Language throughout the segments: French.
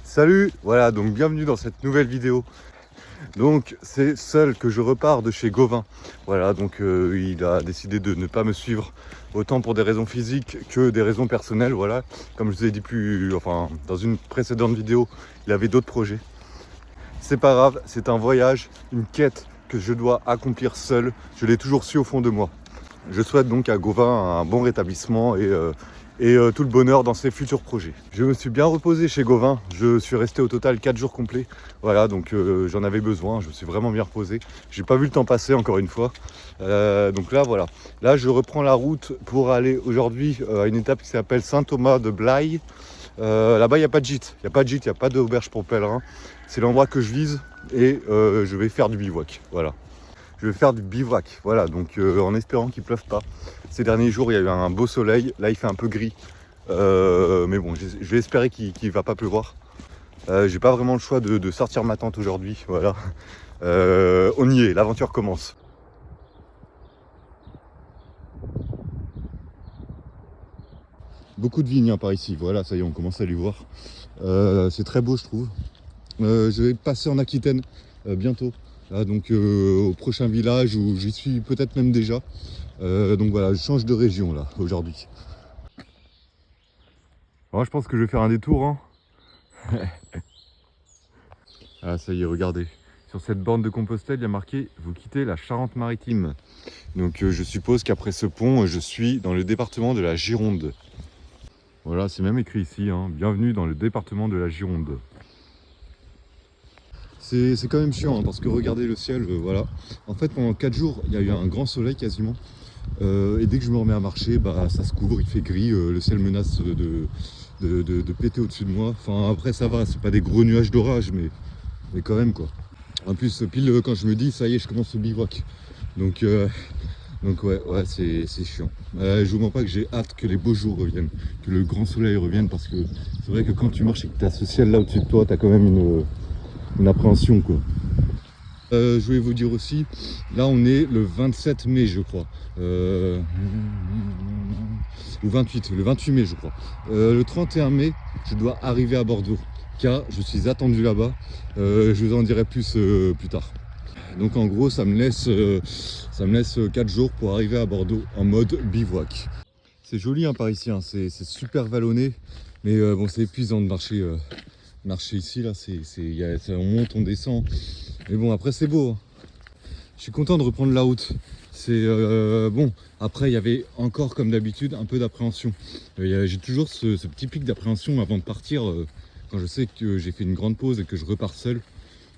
Salut, voilà, donc bienvenue dans cette nouvelle vidéo. Donc c'est seul que je repars de chez Gauvin. Voilà, donc il a décidé de ne pas me suivre, autant pour des raisons physiques que des raisons personnelles. Voilà, comme je vous ai dit dans une précédente vidéo, il avait d'autres projets. C'est pas grave, c'est un voyage, une quête que je dois accomplir seul. Je l'ai toujours su au fond de moi. Je souhaite donc à Gauvin un bon rétablissement et tout le bonheur dans ses futurs projets. Je me suis bien reposé chez Gauvin, je suis resté au total 4 jours complets. Voilà, donc j'en avais besoin, je me suis vraiment bien reposé. J'ai pas vu le temps passer encore une fois. Donc là voilà, là je reprends la route pour aller aujourd'hui à une étape qui s'appelle Saint-Thomas de Blaye. Là-bas il n'y a pas de gîte, il n'y a pas d'auberge pour pèlerins. C'est l'endroit que je vise et je vais faire du bivouac, voilà. Je vais faire du bivouac, voilà, donc en espérant qu'il ne pleuve pas. Ces derniers jours, il y a eu un beau soleil, là il fait un peu gris. Mais bon, je vais espérer qu'il ne va pas pleuvoir. J'ai pas vraiment le choix de sortir ma tente aujourd'hui, voilà. On y est, l'aventure commence. Beaucoup de vignes par ici, voilà, ça y est, on commence à les voir. C'est très beau, je trouve. Je vais passer en Aquitaine bientôt. Là, donc au prochain village où j'y suis peut-être même déjà. Donc voilà, je change de région là aujourd'hui. Alors, je pense que je vais faire un détour. Hein. Ah ça y est, regardez. Sur cette borne de Compostelle, il y a marqué « Vous quittez la Charente-Maritime ». Donc je suppose qu'après ce pont, je suis dans le département de la Gironde. Voilà, c'est même écrit ici, hein, « Bienvenue dans le département de la Gironde ». C'est quand même chiant hein, parce que regardez le ciel, voilà. En fait pendant 4 jours il y a eu un grand soleil quasiment. Et dès que je me remets à marcher, ça se couvre, il fait gris, le ciel menace de péter au-dessus de moi. Enfin après ça va, c'est pas des gros nuages d'orage mais quand même quoi. En plus pile quand je me dis ça y est je commence le bivouac. Donc ouais c'est chiant. Je vous mens pas que j'ai hâte que les beaux jours reviennent, que le grand soleil revienne parce que c'est vrai que quand tu marches et que tu as ce ciel là au-dessus de toi, tu as quand même une appréhension quoi. Je voulais vous dire aussi, là on est le 27 mai je crois, ou 28, le 28 mai je crois. Le 31 mai je dois arriver à Bordeaux car je suis attendu là-bas, je vous en dirai plus tard. Donc en gros ça me laisse 4 jours pour arriver à Bordeaux en mode bivouac. C'est joli hein, par ici, hein. C'est super vallonné, mais bon c'est épuisant de marcher ici là, on monte, on descend. Mais bon, après c'est beau. Hein. Je suis content de reprendre la route. C'est bon. Après, il y avait encore, comme d'habitude, un peu d'appréhension. J'ai toujours ce petit pic d'appréhension avant de partir, quand je sais que j'ai fait une grande pause et que je repars seul.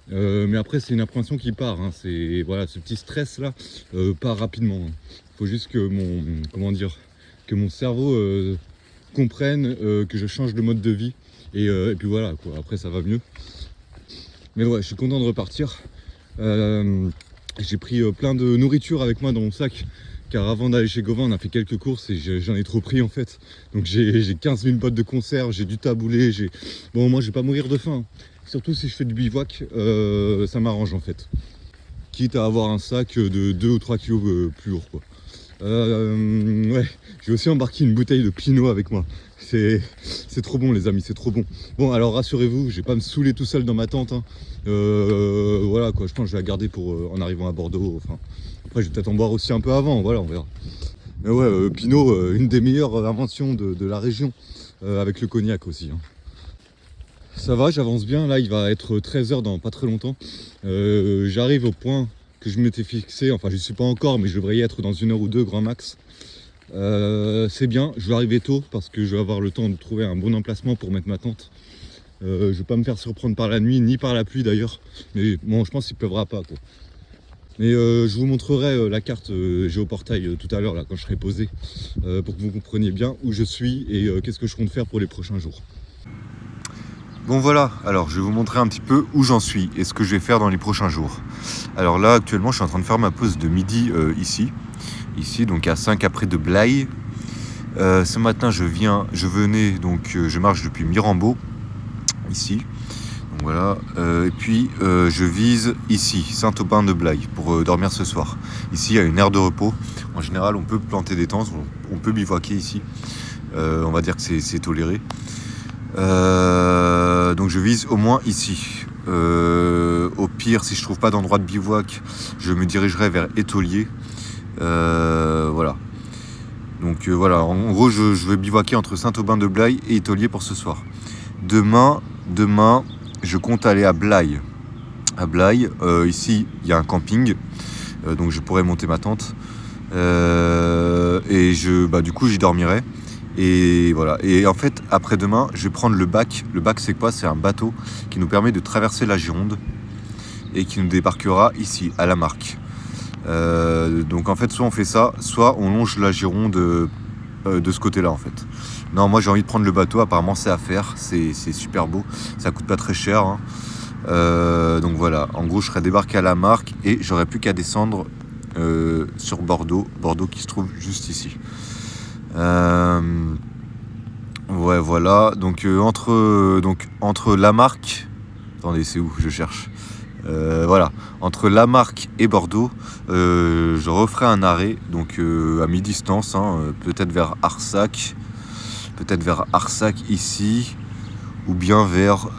Mais après, c'est une appréhension qui part. Hein. C'est voilà, ce petit stress là part rapidement. Il faut juste que mon cerveau comprenne que je change de mode de vie. Et puis voilà, quoi. Après, ça va mieux. Mais ouais, je suis content de repartir. J'ai pris plein de nourriture avec moi dans mon sac. Car avant d'aller chez Gauvin, on a fait quelques courses et j'en ai trop pris en fait. Donc j'ai 15 000 bottes de conserve, j'ai du taboulé, Bon, moi je vais pas mourir de faim. Surtout si je fais du bivouac, ça m'arrange en fait. Quitte à avoir un sac de 2 ou 3 kilos plus lourd quoi. Ouais, j'ai aussi embarqué une bouteille de Pinot avec moi. C'est trop bon les amis, c'est trop bon. Bon alors rassurez-vous, je vais pas me saouler tout seul dans ma tente. Hein. Voilà quoi, je pense que je vais la garder pour en arrivant à Bordeaux. Enfin, après je vais peut-être en boire aussi un peu avant, voilà on verra. Mais ouais, Pinot, une des meilleures inventions de la région, avec le cognac aussi. Hein. Ça va, j'avance bien, là il va être 13h dans pas très longtemps. J'arrive au point que je m'étais fixé, enfin je suis pas encore mais je devrais y être dans 1 heure ou 2 grand max. C'est bien, je vais arriver tôt parce que je vais avoir le temps de trouver un bon emplacement pour mettre ma tente. Je vais pas me faire surprendre par la nuit ni par la pluie d'ailleurs, mais bon je pense qu'il pleuvra pas quoi. Mais je vous montrerai la carte géoportail tout à l'heure là quand je serai posé pour que vous compreniez bien où je suis et qu'est-ce que je compte faire pour les prochains jours. Bon voilà, alors je vais vous montrer un petit peu où j'en suis et ce que je vais faire dans les prochains jours. Alors là actuellement je suis en train de faire ma pause de midi ici donc à 5 après de Blaye. Ce matin je marche depuis Mirambeau ici. Donc voilà, et puis je vise ici, Saint-Aubin de Blaye pour dormir ce soir. Ici il y a une aire de repos, en général on peut planter des tentes, on peut bivouaquer ici, on va dire que c'est toléré. Donc je vise au moins ici. Au pire, si je trouve pas d'endroit de bivouac, je me dirigerai vers Étolier. Voilà. Donc voilà, en gros, je vais bivouaquer entre Saint-Aubin-de-Blaye et Étolier pour ce soir. Demain, je compte aller à Blaye. À Blaye, ici, il y a un camping, donc je pourrais monter ma tente. Et du coup, j'y dormirai. Et voilà. Et en fait, après-demain, je vais prendre le bac. Le bac, c'est quoi? C'est un bateau qui nous permet de traverser la Gironde et qui nous débarquera ici, à la Marque. Donc en fait, soit on fait ça, soit on longe la Gironde de ce côté-là en fait. Non, moi j'ai envie de prendre le bateau, apparemment c'est à faire, c'est super beau, ça coûte pas très cher. Hein. Donc voilà, en gros je serais débarqué à la Marque et j'aurais plus qu'à descendre sur Bordeaux qui se trouve juste ici. Ouais voilà, donc entre la Marque, attendez c'est où je cherche. Voilà, entre La Marque et Bordeaux, je referai un arrêt, donc à mi-distance, hein, peut-être vers Arsac ici, ou bien vers,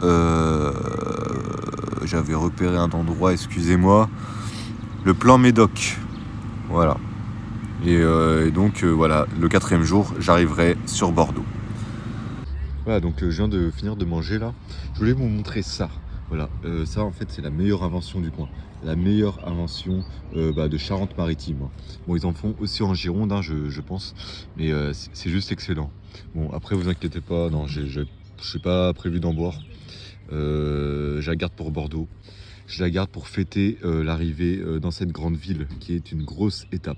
j'avais repéré un endroit, excusez-moi, le plan Médoc, voilà. Et donc voilà, le 4e jour, j'arriverai sur Bordeaux. Voilà, donc je viens de finir de manger là. Je voulais vous montrer ça. Voilà, ça en fait c'est la meilleure invention du coin. La meilleure invention de Charente-Maritime. Bon, ils en font aussi en Gironde, hein, je pense. Mais c'est juste excellent. Bon, après vous inquiétez pas, non, je n'ai pas prévu d'en boire. Je la garde pour Bordeaux. Je la garde pour fêter l'arrivée dans cette grande ville qui est une grosse étape.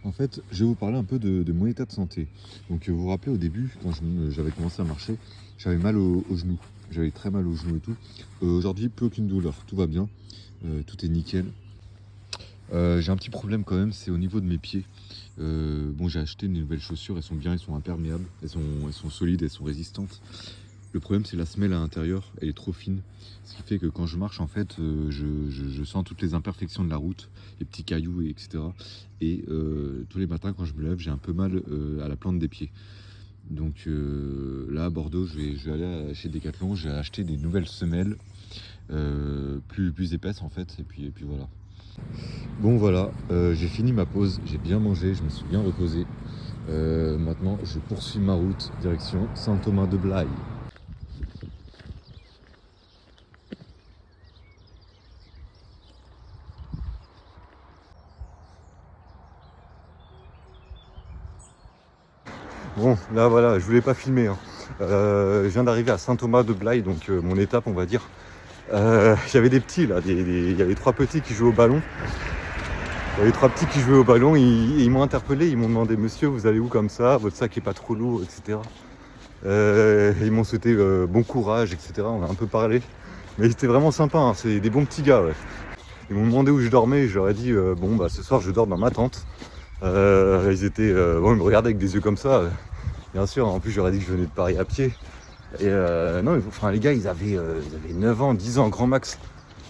En fait, je vais vous parler un peu de mon état de santé. Donc vous vous rappelez au début, quand j'avais commencé à marcher, j'avais mal au genou. J'avais très mal au genou et tout. Aujourd'hui, plus aucune douleur, tout va bien, tout est nickel. J'ai un petit problème quand même, c'est au niveau de mes pieds. Bon, j'ai acheté de nouvelles chaussures, elles sont bien, elles sont imperméables, elles sont solides, elles sont résistantes. Le problème, c'est la semelle à l'intérieur, elle est trop fine. Ce qui fait que quand je marche, en fait, je sens toutes les imperfections de la route, les petits cailloux, etc. Et tous les matins, quand je me lève, j'ai un peu mal à la plante des pieds. Donc là, à Bordeaux, je vais aller chez Decathlon, j'ai acheté des nouvelles semelles, plus épaisses en fait, et puis voilà. Bon voilà, j'ai fini ma pause, j'ai bien mangé, je me suis bien reposé. Maintenant, je poursuis ma route, direction Saint-Thomas-de-Blaye. Bon, là voilà, je voulais pas filmer. Hein. Je viens d'arriver à Saint-Thomas-de-Blaye, donc mon étape, on va dire. J'avais des petits là, il y avait 3 petits qui jouaient au ballon. Il y avait 3 petits qui jouaient au ballon, ils m'ont interpellé, ils m'ont demandé: monsieur, vous allez où comme ça? Votre sac est pas trop lourd, etc. Ils m'ont souhaité bon courage, etc. On a un peu parlé. Mais ils étaient vraiment sympas, hein. C'est des bons petits gars. Ouais. Ils m'ont demandé où je dormais, je leur ai dit bon bah ce soir je dors dans ma tente. Ils étaient. Bon, ils me regardaient avec des yeux comme ça. Bien sûr, en plus je leur ai dit que je venais de Paris à pied. Et non, enfin les gars ils avaient 9 ans, 10 ans grand max.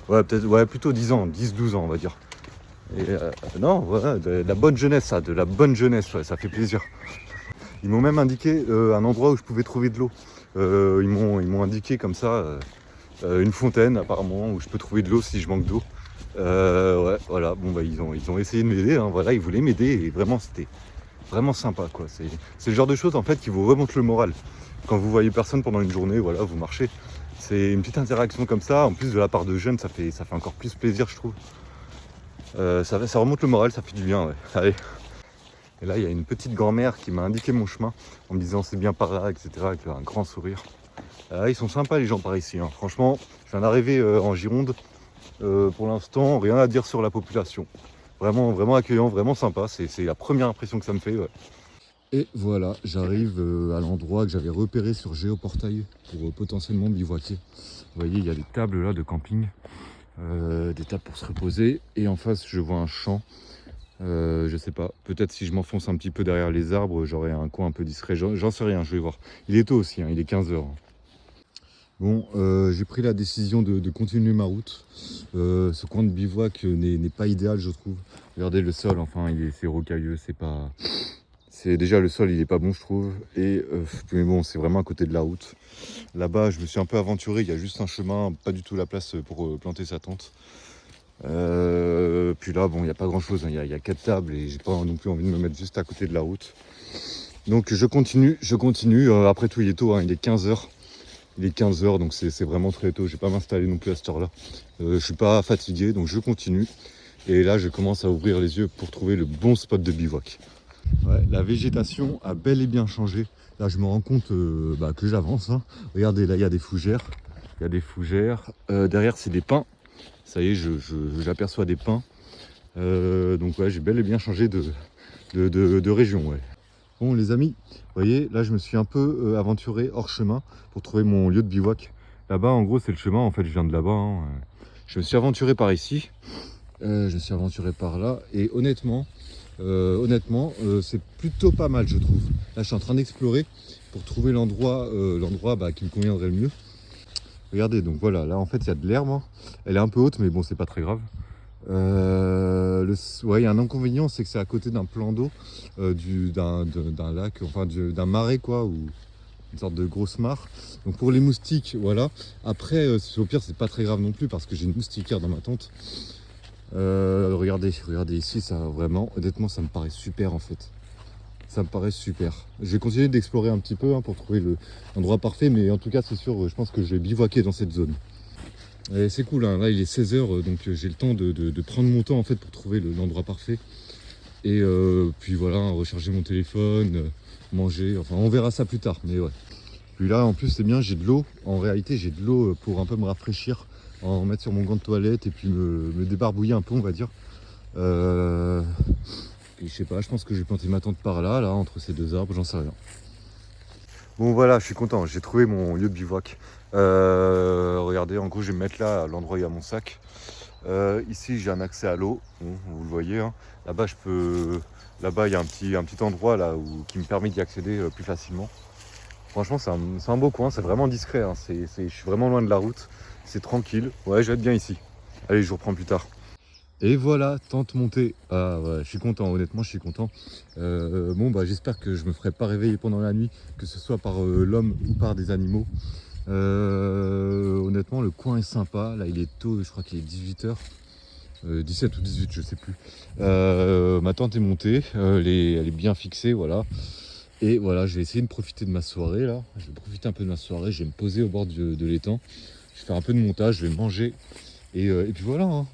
Ouais, peut-être, ouais, plutôt 10 ans, 10, 12 ans on va dire. Et non, voilà, de la bonne jeunesse, ça, de la bonne jeunesse, ouais, ça fait plaisir. Ils m'ont même indiqué un endroit où je pouvais trouver de l'eau. Ils m'ont indiqué comme ça une fontaine apparemment où je peux trouver de l'eau si je manque d'eau. Ouais, voilà, bon bah ils ont essayé de m'aider, hein, voilà, ils voulaient m'aider et vraiment c'était vraiment sympa quoi. C'est le genre de choses en fait qui vous remonte le moral. Quand vous voyez personne pendant une journée, voilà, vous marchez. C'est une petite interaction comme ça, en plus de la part de jeunes, ça fait encore plus plaisir je trouve. Ça remonte le moral, ça fait du bien, ouais. Allez. Et là il y a une petite grand-mère qui m'a indiqué mon chemin en me disant c'est bien par là, etc. avec un grand sourire. Ils sont sympas les gens par ici, hein. Franchement, je viens d'arriver en Gironde. Pour l'instant, rien à dire sur la population. Vraiment, vraiment accueillant, vraiment sympa. C'est la première impression que ça me fait. Ouais. Et voilà, j'arrive à l'endroit que j'avais repéré sur Géoportail pour potentiellement bivouaquer. Vous voyez, il y a des tables là de camping, des tables pour se reposer. Et en face, je vois un champ. Je sais pas, peut-être si je m'enfonce un petit peu derrière les arbres, j'aurai un coin un peu discret. J'en sais rien, je vais voir. Il est tôt aussi, hein, il est 15h. Bon, j'ai pris la décision de continuer ma route. Ce coin de bivouac n'est pas idéal, je trouve. Regardez le sol, enfin, c'est rocailleux, C'est déjà le sol, il est pas bon, je trouve. Et mais bon, c'est vraiment à côté de la route. Là-bas, je me suis un peu aventuré. Il y a juste un chemin, pas du tout la place pour planter sa tente. Puis là, bon, il n'y a pas grand-chose. Hein. Il y a 4 tables et j'ai pas non plus envie de me mettre juste à côté de la route. Donc je continue. Après tout, il est tôt, hein. Il est 15h. Il est 15h, donc c'est vraiment très tôt. Je vais pas m'installer non plus à cette heure-là. Je suis pas fatigué, donc je continue. Et là, je commence à ouvrir les yeux pour trouver le bon spot de bivouac. Ouais, la végétation a bel et bien changé. Là, je me rends compte que j'avance. Hein. Regardez, là, il y a des fougères. Derrière, c'est des pins. Ça y est, j'aperçois des pins. Donc ouais, j'ai bel et bien changé de région. Ouais. Bon, les amis, vous voyez, là, je me suis un peu aventuré hors chemin pour trouver mon lieu de bivouac. Là-bas, en gros, c'est le chemin. En fait, je viens de là-bas. Hein. Je me suis aventuré par ici. Je me suis aventuré par là. Et honnêtement, c'est plutôt pas mal, je trouve. Là, je suis en train d'explorer pour trouver l'endroit qui me conviendrait le mieux. Regardez, donc voilà, là en fait il y a de l'herbe. Hein. Elle est un peu haute, mais bon, c'est pas très grave. Ouais, il y a un inconvénient, c'est que c'est à côté d'un plan d'eau, d'un lac, enfin d'un marais, quoi, ou une sorte de grosse mare. Donc pour les moustiques, voilà. Après, au pire, c'est pas très grave non plus parce que j'ai une moustiquaire dans ma tente. Regardez ici, ça vraiment, honnêtement, ça me paraît super en fait. Ça me paraît super. Je vais continuer d'explorer un petit peu pour trouver l'endroit parfait, mais en tout cas, c'est sûr, je pense que je vais bivouaquer dans cette zone. Et c'est cool, hein. Là il est 16h, donc j'ai le temps de prendre mon temps en fait pour trouver l'endroit parfait. Et puis voilà, recharger mon téléphone, manger, enfin on verra ça plus tard, mais ouais. Puis là en plus c'est bien, j'ai de l'eau, en réalité j'ai de l'eau pour un peu me rafraîchir, en mettre sur mon gant de toilette et puis me débarbouiller un peu on va dire. Et je sais pas, je pense que je vais planter ma tente par là, entre ces deux arbres, j'en sais rien. Bon voilà, je suis content, j'ai trouvé mon lieu de bivouac. Regardez, en gros je vais me mettre là, à l'endroit où il y a mon sac. Ici j'ai un accès à l'eau, bon, vous le voyez. Hein. Là-bas il y a un petit endroit là qui me permet d'y accéder plus facilement. Franchement c'est un beau coin, c'est vraiment discret. Hein. Je suis vraiment loin de la route, c'est tranquille. Ouais, je vais être bien ici. Allez, je vous reprends plus tard. Et voilà, tente montée. Ah ouais, je suis content, honnêtement, je suis content. J'espère que je me ferai pas réveiller pendant la nuit, que ce soit par l'homme ou par des animaux. Honnêtement, le coin est sympa. Là, il est tôt, je crois qu'il est 18h. 17 ou 18, je sais plus. Ma tente est montée, elle est bien fixée, voilà. Et voilà, je vais essayer de profiter de ma soirée là. Je vais profiter un peu de ma soirée, je vais me poser au bord de l'étang. Je vais faire un peu de montage, je vais manger. Et puis voilà. Hein.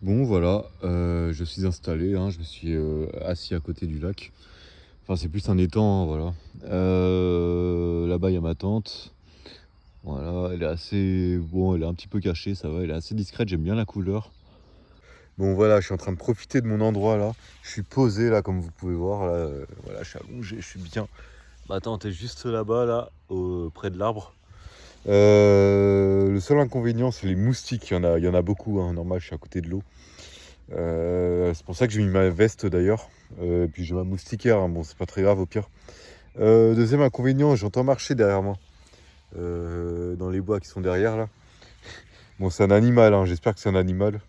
Bon voilà, je suis installé, hein, je me suis assis à côté du lac. Enfin c'est plus un étang, hein, voilà. Là-bas il y a ma tente. Voilà, elle est assez. Bon, elle est un petit peu cachée, ça va, elle est assez discrète, j'aime bien la couleur. Bon voilà, je suis en train de profiter de mon endroit là. Je suis posé là comme vous pouvez voir. Là, voilà, je suis allongé, je suis bien. Ma tente est juste là-bas, près de l'arbre. Le seul inconvénient, c'est les moustiques. Il y en a beaucoup, hein. Normal, je suis à côté de l'eau. C'est pour ça que j'ai mis ma veste d'ailleurs. Puis j'ai ma moustiquaire, hein. Bon, c'est pas très grave au pire. Deuxième inconvénient, j'entends marcher derrière moi. Dans les bois qui sont derrière là. Bon, c'est un animal, hein. J'espère que c'est un animal.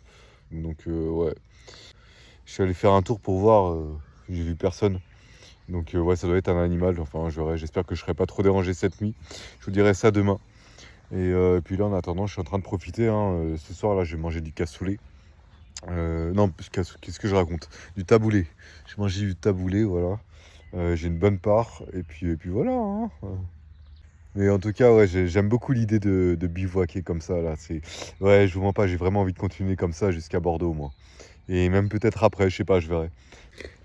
Donc, ouais. Je suis allé faire un tour pour voir. J'ai vu personne. Donc, ouais, ça doit être un animal. Enfin, j'espère que je serai pas trop dérangé cette nuit. Je vous dirai ça demain. Et puis là, en attendant, je suis en train de profiter. Hein. Ce soir, là, je vais manger du cassoulet. Non, qu'est-ce que je raconte? Du taboulé. J'ai mangé du taboulé, voilà. J'ai une bonne part. Et puis voilà. Hein. Mais en tout cas, ouais, j'aime beaucoup l'idée de bivouaquer comme ça, là. Ouais, je vous mens pas, j'ai vraiment envie de continuer comme ça jusqu'à Bordeaux, moi. Et même peut-être après, je sais pas, je verrai.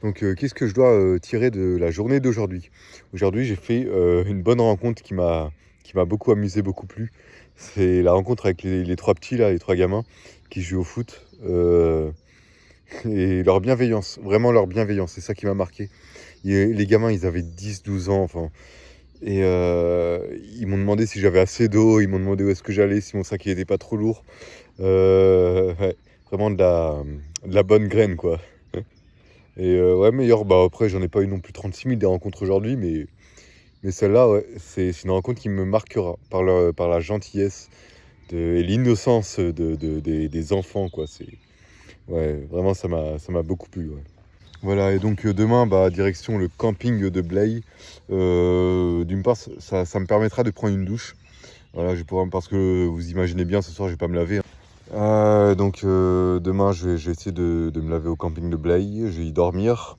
Donc, qu'est-ce que je dois tirer de la journée d'aujourd'hui? Aujourd'hui, j'ai fait une bonne rencontre qui m'a beaucoup amusé, beaucoup plu. C'est la rencontre avec les trois petits, là, les trois gamins qui jouent au foot. Et leur bienveillance, vraiment leur bienveillance, c'est ça qui m'a marqué. Les gamins, ils avaient 10, 12 ans, enfin. Et ils m'ont demandé si j'avais assez d'eau, ils m'ont demandé où est-ce que j'allais, si mon sac n'était pas trop lourd. Ouais, vraiment de la bonne graine, quoi. Et ouais, meilleur, bah après, j'en ai pas eu non plus 36 000 des rencontres aujourd'hui, mais Mais celle-là, ouais, c'est une rencontre qui me marquera par la gentillesse et l'innocence des enfants, quoi. Ouais, vraiment, ça m'a beaucoup plu, ouais. Voilà, et donc demain, direction le camping de Blaye. D'une part, ça me permettra de prendre une douche. Voilà, je vais pouvoir, parce que vous imaginez bien, ce soir, je vais pas me laver, hein. Donc demain, je vais essayer de me laver au camping de Blaye. Je vais y dormir.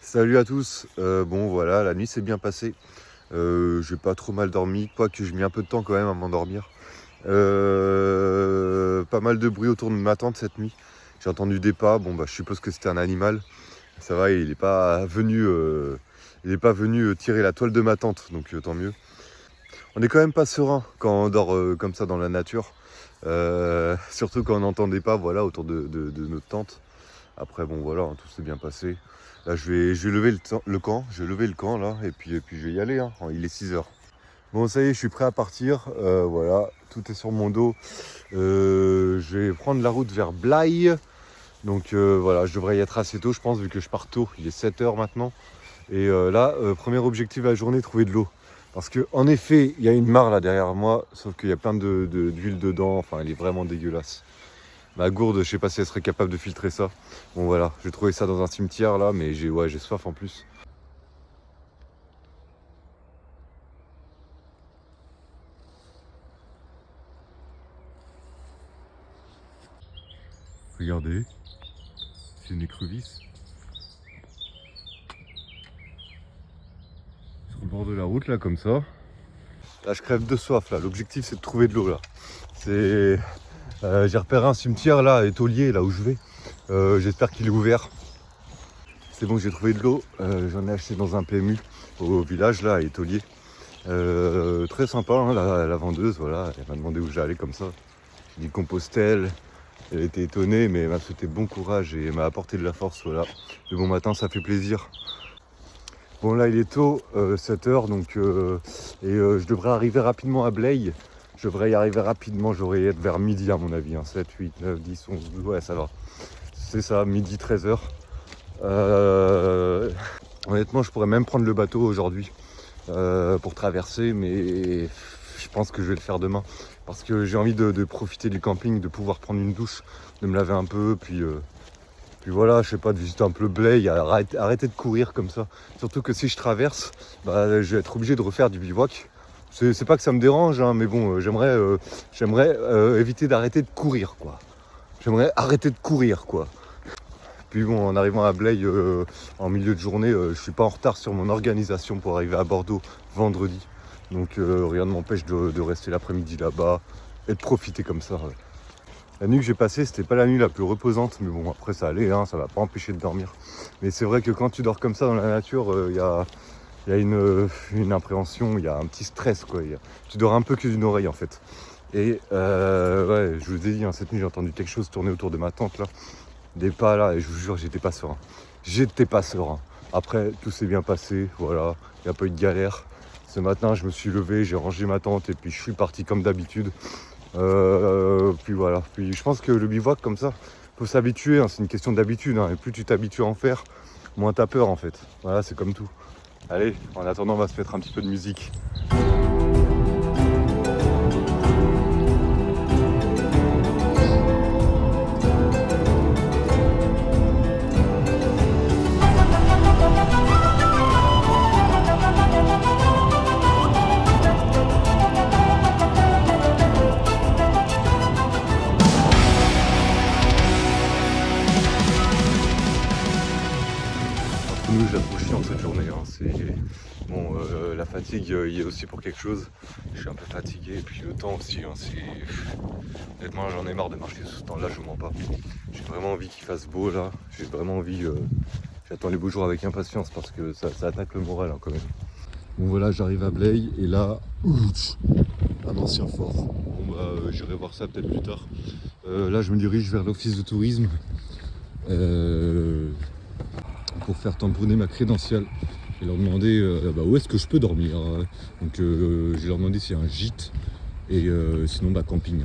Salut à tous. Bon, voilà, la nuit s'est bien passée. J'ai pas trop mal dormi, quoique j'ai mis un peu de temps quand même à m'endormir. Pas mal de bruit autour de ma tente cette nuit. J'ai entendu des pas. Bon, je suppose que c'était un animal. Ça va, il n'est pas venu, tirer la toile de ma tente, donc tant mieux. On est quand même pas serein quand on dort comme ça dans la nature. Surtout quand on n'entendait pas, voilà, autour de notre tente. Après, bon, voilà, hein, tout s'est bien passé. Là, je vais lever le camp. Je vais lever le camp, là, et puis je vais y aller, hein. Il est 6 heures. Bon, ça y est, je suis prêt à partir. Voilà, tout est sur mon dos. Je vais prendre la route vers Blaye. Donc voilà, je devrais y être assez tôt, je pense, vu que je pars tôt. Il est 7 heures maintenant. Et là, premier objectif de la journée, trouver de l'eau. Parce qu'en effet, il y a une mare là derrière moi, sauf qu'il y a plein d'huile dedans. Enfin, elle est vraiment dégueulasse. Ma gourde, je sais pas si elle serait capable de filtrer ça. Bon voilà, j'ai trouvé ça dans un cimetière là, mais j'ai soif en plus. Regardez, c'est une écrevisse. Sur le bord de la route là, comme ça. Là, je crève de soif là. L'objectif, c'est de trouver de l'eau là. J'ai repéré un cimetière là, étolier, là où je vais. J'espère qu'il est ouvert. C'est bon, j'ai trouvé de l'eau. J'en ai acheté dans un PMU au village là, à Étolier. Très sympa, hein, la vendeuse, voilà. Elle m'a demandé où j'allais comme ça. J'ai dit Compostelle. Elle était étonnée, mais elle m'a souhaité bon courage et m'a apporté de la force, voilà. Le bon matin, ça fait plaisir. Bon, là, il est tôt, 7 heures, donc je devrais arriver rapidement à Blaye. Je devrais y arriver rapidement, j'aurais être vers midi à mon avis, hein, 7, 8, 9, 10, 11, 12, ouais, ça va. C'est ça, midi, 13 heures. Honnêtement, je pourrais même prendre le bateau aujourd'hui pour traverser, mais je pense que je vais le faire demain. Parce que j'ai envie de profiter du camping, de pouvoir prendre une douche, de me laver un peu, puis voilà, je sais pas, de visiter un peu Blaye, arrêter de courir comme ça. Surtout que si je traverse, je vais être obligé de refaire du bivouac. C'est pas que ça me dérange, hein, mais bon, j'aimerais éviter d'arrêter de courir, quoi. J'aimerais arrêter de courir, quoi. Puis bon, en arrivant à Blaye en milieu de journée, je suis pas en retard sur mon organisation pour arriver à Bordeaux vendredi. Donc rien ne m'empêche de rester l'après-midi là-bas et de profiter comme ça. La nuit que j'ai passée, c'était pas la nuit la plus reposante, mais bon, après ça allait, hein, ça va pas empêcher de dormir. Mais c'est vrai que quand tu dors comme ça dans la nature, il y a une appréhension, il y a un petit stress, quoi. Tu dors un peu que d'une oreille en fait. Et ouais, je vous ai dit, hein, cette nuit j'ai entendu quelque chose tourner autour de ma tente là. Des pas là, et je vous jure, j'étais pas serein. J'étais pas serein. Après, tout s'est bien passé, voilà, il n'y a pas eu de galère. Ce matin, je me suis levé, j'ai rangé ma tente et puis je suis parti comme d'habitude. Puis voilà, puis je pense que le bivouac comme ça, faut s'habituer, hein, c'est une question d'habitude, hein, et plus tu t'habitues à en faire, moins t'as peur en fait. Voilà, c'est comme tout. Allez, en attendant, on va se mettre un petit peu de musique. Nous, je la trouve chiante cette journée, hein. Bon, la fatigue y est aussi pour quelque chose. Je suis un peu fatigué et puis le temps aussi, hein, honnêtement j'en ai marre de marcher sous ce temps-là, je vous mens pas. J'ai vraiment envie qu'il fasse beau là, j'ai vraiment envie, j'attends les beaux jours avec impatience parce que ça attaque le moral hein, quand même. Bon voilà, j'arrive à Blaye et là, un ancien fort. Bon bah j'irai voir ça peut-être plus tard. Là je me dirige vers l'office de tourisme pour faire tamponner ma crédentiale et leur demander où est-ce que je peux dormir. Donc je vais leur demander s'il y a un gîte et sinon camping.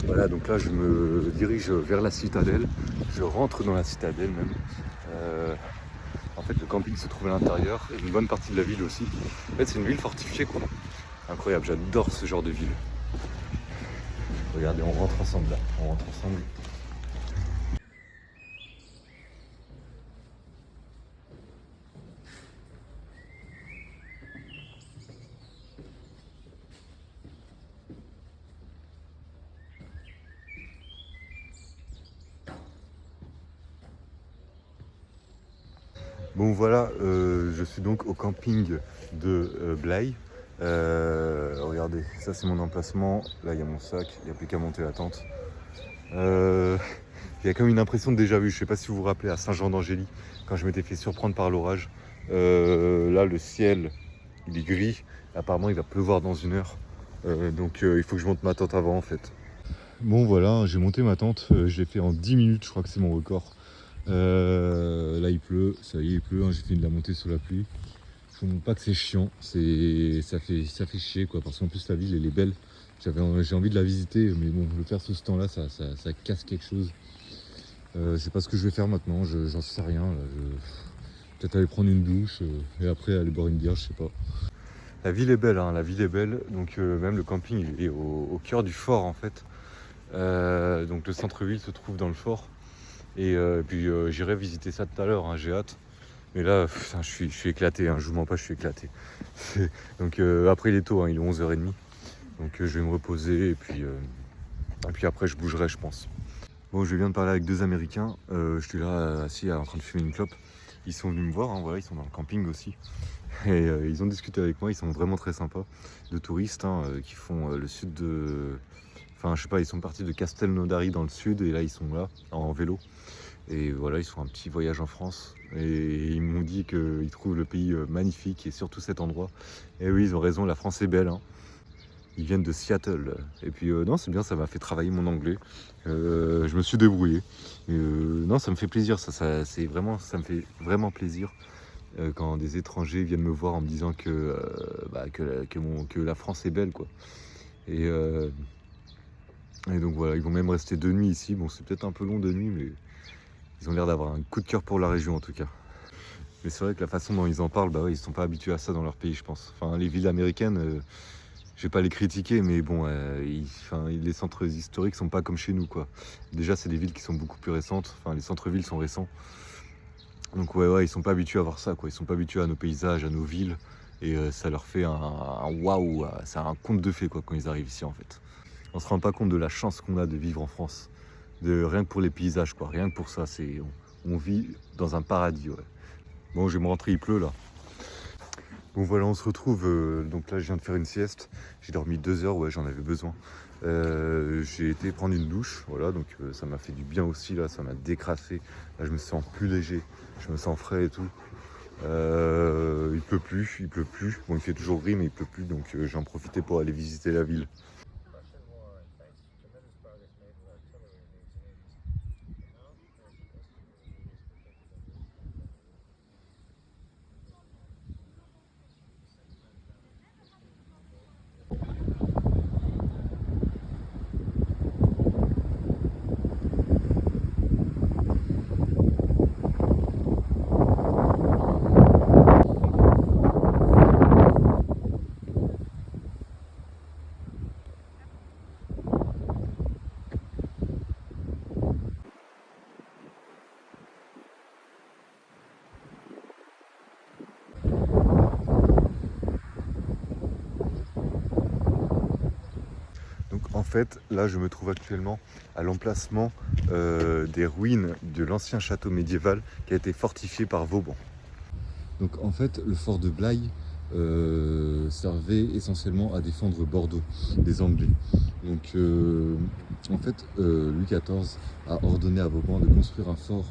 Voilà, donc là je me dirige vers la citadelle, je rentre dans la citadelle même. En fait le camping se trouve à l'intérieur et une bonne partie de la ville aussi. En fait c'est une ville fortifiée quoi. Incroyable, j'adore ce genre de ville. Regardez, on rentre ensemble là, on rentre ensemble. Bon voilà, je suis donc au camping de Blaye. Regardez, ça c'est mon emplacement. Là il y a mon sac, il n'y a plus qu'à monter la tente. Il y a comme une impression de déjà vu. Je sais pas si vous vous rappelez à Saint-Jean-d'Angély, quand je m'étais fait surprendre par l'orage. Là le ciel il est gris, apparemment il va pleuvoir dans 1 heure. Donc il faut que je monte ma tente avant en fait. Bon voilà, j'ai monté ma tente, je l'ai fait en 10 minutes, je crois que c'est mon record. Là il pleut, ça y est il pleut, hein, j'ai fini de la monter sous la pluie. Je vous montre pas que c'est chiant, ça fait chier quoi, parce qu'en plus la ville elle est belle. J'ai envie de la visiter, mais bon, le faire sous ce temps là, ça casse quelque chose. Je sais pas ce que je vais faire maintenant, j'en sais rien. Peut-être aller prendre une douche et après aller boire une bière, je sais pas. La ville est belle, hein, la ville est belle, donc même le camping il est au cœur du fort en fait. Donc le centre-ville se trouve dans le fort. Et puis j'irai visiter ça tout à l'heure, hein, j'ai hâte. Mais là, putain, je suis éclaté, hein, je vous mens pas, je suis éclaté. Donc après il est tôt, hein, il est 11h30. Donc je vais me reposer et puis après je bougerai je pense. Bon, je viens de parler avec 2 Américains, j'étais là assis en train de fumer une clope. Ils sont venus me voir, hein, voilà, ils sont dans le camping aussi. Et ils ont discuté avec moi, ils sont vraiment très sympas. De touristes hein, qui font le sud de... Enfin je sais pas, ils sont partis de Castelnaudary dans le sud et là ils sont là en vélo. Et voilà, ils font un petit voyage en France. Et ils m'ont dit qu'ils trouvent le pays magnifique et surtout cet endroit. Et oui, ils ont raison, la France est belle. Hein. Ils viennent de Seattle. Et puis non, c'est bien, ça m'a fait travailler mon anglais. Je me suis débrouillé. Non, ça me fait plaisir, ça me fait vraiment plaisir quand des étrangers viennent me voir en me disant que la France est belle, quoi. Et donc voilà, ils vont même rester 2 nuits ici. Bon, c'est peut-être un peu long 2 nuits, mais ils ont l'air d'avoir un coup de cœur pour la région en tout cas. Mais c'est vrai que la façon dont ils en parlent, ils ne sont pas habitués à ça dans leur pays, je pense. Enfin, les villes américaines, je vais pas les critiquer, mais bon, les centres historiques sont pas comme chez nous, quoi. Déjà, c'est des villes qui sont beaucoup plus récentes. Enfin, les centres-villes sont récents. Donc ouais, ils sont pas habitués à voir ça, quoi. Ils sont pas habitués à nos paysages, à nos villes. Et ça leur fait un waouh, c'est un conte de fées, quoi, quand ils arrivent ici, en fait. On se rend pas compte de la chance qu'on a de vivre en France. Rien que pour les paysages, quoi. Rien que pour ça, on vit dans un paradis, ouais. Bon, je vais me rentrer, il pleut, là. Bon voilà, on se retrouve, donc là je viens de faire une sieste, j'ai dormi 2 heures, ouais j'en avais besoin. J'ai été prendre une douche, voilà, donc ça m'a fait du bien aussi, là ça m'a décrassé, là je me sens plus léger, je me sens frais et tout. Il pleut plus, bon il fait toujours gris mais il pleut plus, donc j'en profitais pour aller visiter la ville. fait, là, je me trouve actuellement à l'emplacement des ruines de l'ancien château médiéval qui a été fortifié par Vauban. Donc en fait, le fort de Blaye servait essentiellement à défendre Bordeaux des Anglais. Donc en fait, Louis XIV a ordonné à Vauban de construire un fort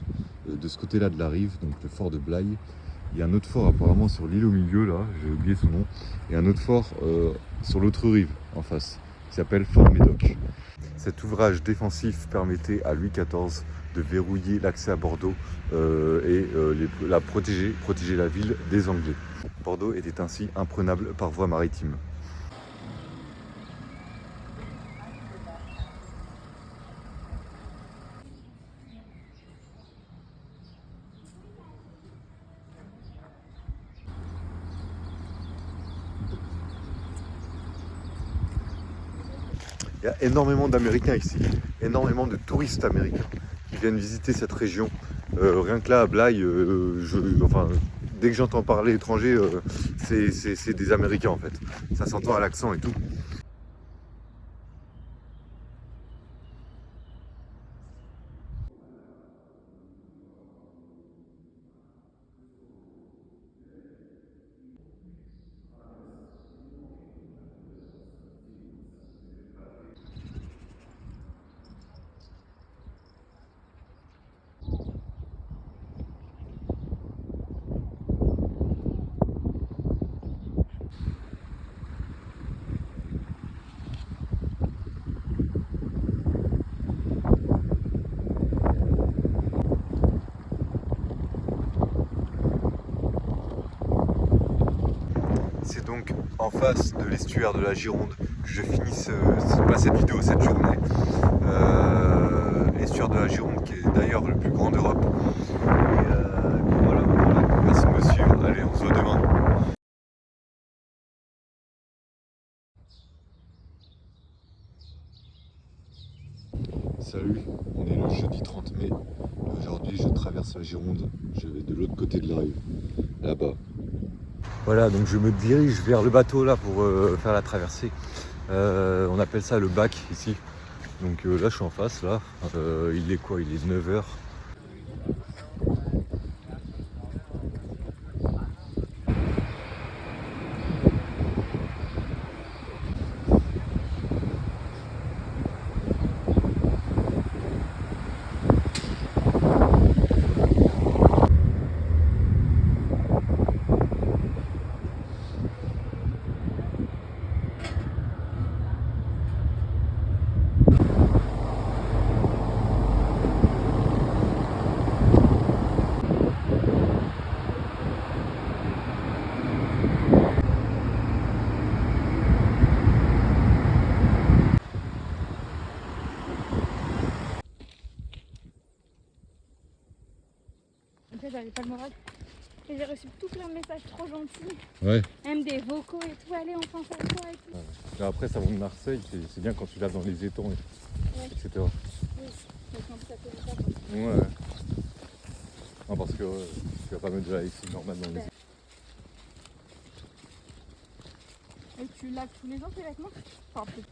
de ce côté-là de la rive, donc le fort de Blaye. Il y a un autre fort apparemment sur l'île au milieu, là, j'ai oublié son nom, et un autre fort sur l'autre rive, en face, qui s'appelle Fort Médoc. Cet ouvrage défensif permettait à Louis XIV de verrouiller l'accès à Bordeaux et protéger la ville des Anglais. Bordeaux était ainsi imprenable par voie maritime. Il y a énormément d'Américains ici, énormément de touristes américains qui viennent visiter cette région. Rien que là, à Blaye, dès que j'entends parler étranger, c'est des Américains en fait. Ça s'entend à l'accent et tout. C'est donc en face de l'estuaire de la Gironde que je finis cette vidéo, cette journée. L'estuaire de la Gironde qui est d'ailleurs le plus grand d'Europe. Et voilà, merci de me suivre. Allez, on se voit demain. Salut, on est le jeudi 30 mai. Aujourd'hui, je traverse la Gironde. Je vais de l'autre côté de la rive, là-bas. Voilà, donc je me dirige vers le bateau là pour faire la traversée. On appelle ça le bac ici. Donc là je suis en face là. Il est quoi? Il est 9h. En fait, j'avais pas le moral. Et j'ai reçu tout plein de messages trop gentils. Ouais. Même des vocaux et tout. Allez, on pense à toi et tout. Ouais. Là, après, ça va de Marseille. C'est bien quand tu l'as dans les étangs, etc. Oui, mais quand ça fait ça, quoi. Ouais. Non, parce que tu vas pas mettre de la ici normal dans les étangs. Et tu laves tous les jours tes vêtements? Enfin, plus.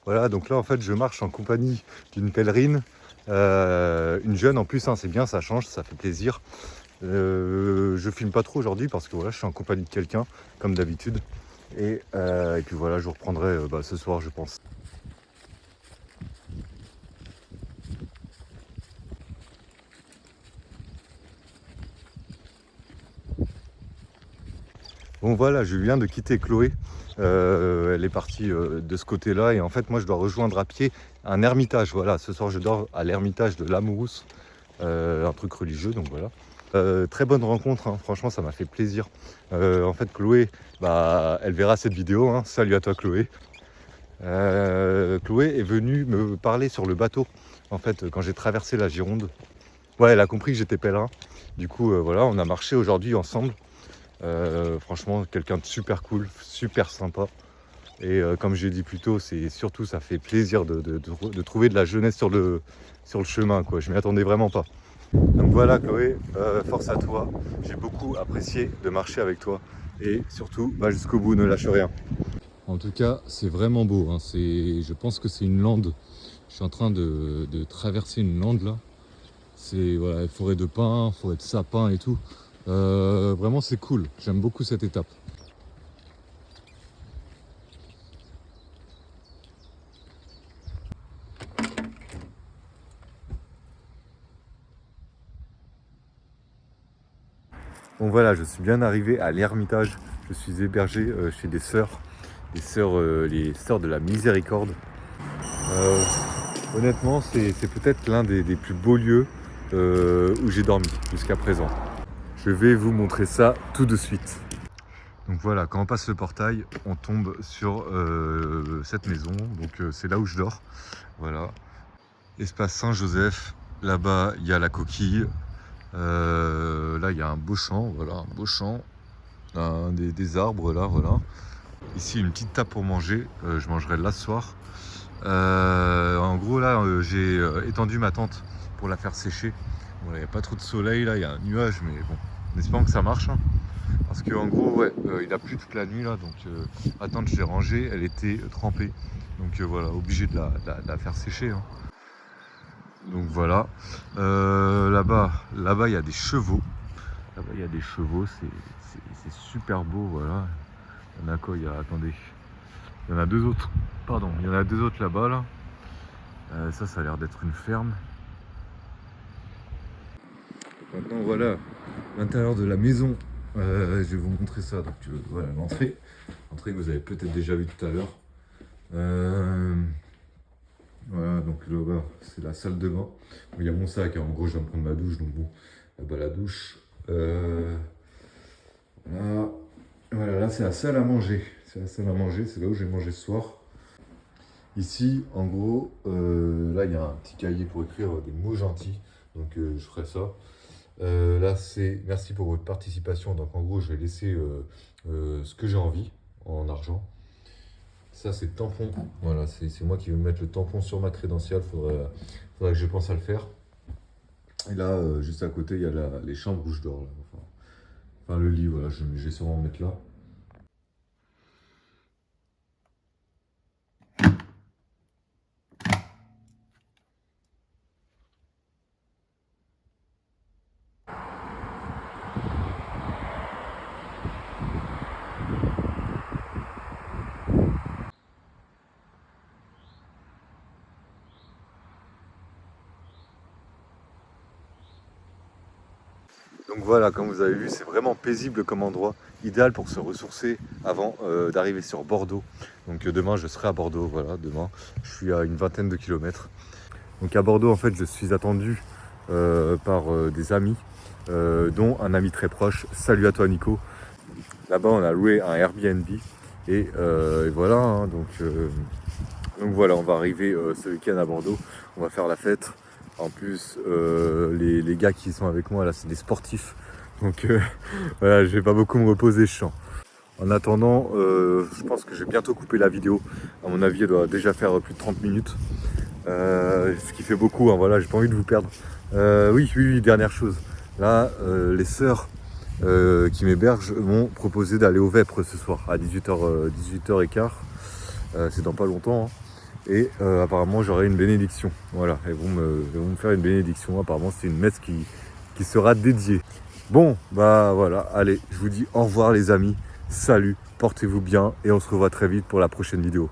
Voilà, donc là en fait je marche en compagnie d'une pèlerine, une jeune en plus, hein, c'est bien, ça change, ça fait plaisir. Je filme pas trop aujourd'hui parce que voilà, je suis en compagnie de quelqu'un, comme d'habitude. Et puis voilà, je vous reprendrai ce soir je pense. Bon voilà, je viens de quitter Chloé. Elle est partie de ce côté-là et en fait moi je dois rejoindre à pied un ermitage. Voilà, ce soir je dors à l'ermitage de l'Amourousse, un truc religieux, donc voilà. Très bonne rencontre, hein. Franchement ça m'a fait plaisir. En fait Chloé, elle verra cette vidéo, hein. Salut à toi Chloé. Chloé est venue me parler sur le bateau, en fait quand j'ai traversé la Gironde. Ouais, elle a compris que j'étais pèlerin. Du coup voilà, on a marché aujourd'hui ensemble. Franchement, quelqu'un de super cool, super sympa. Et comme j'ai dit plus tôt, c'est surtout ça fait plaisir de trouver de la jeunesse sur le chemin, quoi. Je m'y attendais vraiment pas. Donc voilà Chloé, force à toi. J'ai beaucoup apprécié de marcher avec toi. Et surtout, va jusqu'au bout, ne lâche rien. En tout cas, c'est vraiment beau. Hein. Je pense que c'est une lande. Je suis en train de traverser une lande là. C'est voilà, forêt de pins, forêt de sapins et tout. Vraiment, c'est cool. J'aime beaucoup cette étape. Bon voilà, je suis bien arrivé à l'Ermitage. Je suis hébergé chez des sœurs, les sœurs de la Miséricorde. Honnêtement, c'est peut-être l'un des plus beaux lieux où j'ai dormi jusqu'à présent. Je vais vous montrer ça tout de suite. Donc voilà, quand on passe le portail, on tombe sur cette maison. Donc c'est là où je dors. Voilà. Espace Saint-Joseph. Là-bas, il y a la coquille. Là, il y a un beau champ. Voilà, un beau champ. Des arbres là, voilà. Ici, une petite table pour manger. Je mangerai là ce soir. En gros, là, j'ai étendu ma tente pour la faire sécher. Voilà, il n'y a pas trop de soleil là, il y a un nuage, mais bon, en espérant que ça marche. Hein. Parce qu'en gros, ouais, il a plu toute la nuit là, donc la tente, je l'ai rangée, elle était trempée. Donc voilà, obligé de la faire sécher. Hein. Donc voilà. Là-bas, il y a des chevaux. Là-bas, il y a des chevaux, c'est super beau, voilà. Il y en a quoi, attendez. Il y en a deux autres. Pardon, il y en a deux autres là-bas là. Ça a l'air d'être une ferme. Maintenant voilà, l'intérieur de la maison. Je vais vous montrer ça. Donc voilà l'entrée. L'entrée que vous avez peut-être déjà vu tout à l'heure. Voilà, donc là-bas c'est la salle de bain. Il y a mon sac, hein. En gros je viens de prendre ma douche, donc bon, là-bas la douche. Voilà, là c'est la salle à manger. C'est la salle à manger, c'est là où je vais manger ce soir. Ici, en gros, là il y a un petit cahier pour écrire des mots gentils, donc je ferai ça. Là c'est merci pour votre participation, donc en gros je vais laisser ce que j'ai envie en argent. Ça c'est tampon, voilà, c'est moi qui vais mettre le tampon sur ma crédentiale, faudrait que je pense à le faire. Et là, juste à côté, il y a les chambres où je dors, là. Enfin le lit, voilà, je vais sûrement mettre là. Donc voilà, comme vous avez vu, c'est vraiment paisible comme endroit, idéal pour se ressourcer avant d'arriver sur Bordeaux. Donc demain, je serai à Bordeaux, voilà, demain. Je suis à une vingtaine de kilomètres. Donc à Bordeaux, en fait, je suis attendu par des amis, dont un ami très proche. Salut à toi, Nico. Là-bas, on a loué un Airbnb. Et voilà, hein, donc voilà, on va arriver ce week-end à Bordeaux. On va faire la fête. En plus, les gars qui sont avec moi là, c'est des sportifs. Donc voilà, je vais pas beaucoup me reposer, je sens. En attendant, je pense que je vais bientôt couper la vidéo. À mon avis, elle doit déjà faire plus de 30 minutes. Ce qui fait beaucoup, hein, voilà, j'ai pas envie de vous perdre. Oui, dernière chose. Là, les sœurs qui m'hébergent m'ont proposé d'aller au Vêpres ce soir à 18h15. C'est dans pas longtemps. Hein. Et apparemment j'aurai une bénédiction. Voilà, ils vont me faire une bénédiction. Apparemment c'est une messe qui sera dédiée. Bon, bah voilà, allez, je vous dis au revoir les amis. Salut, portez-vous bien et on se revoit très vite pour la prochaine vidéo.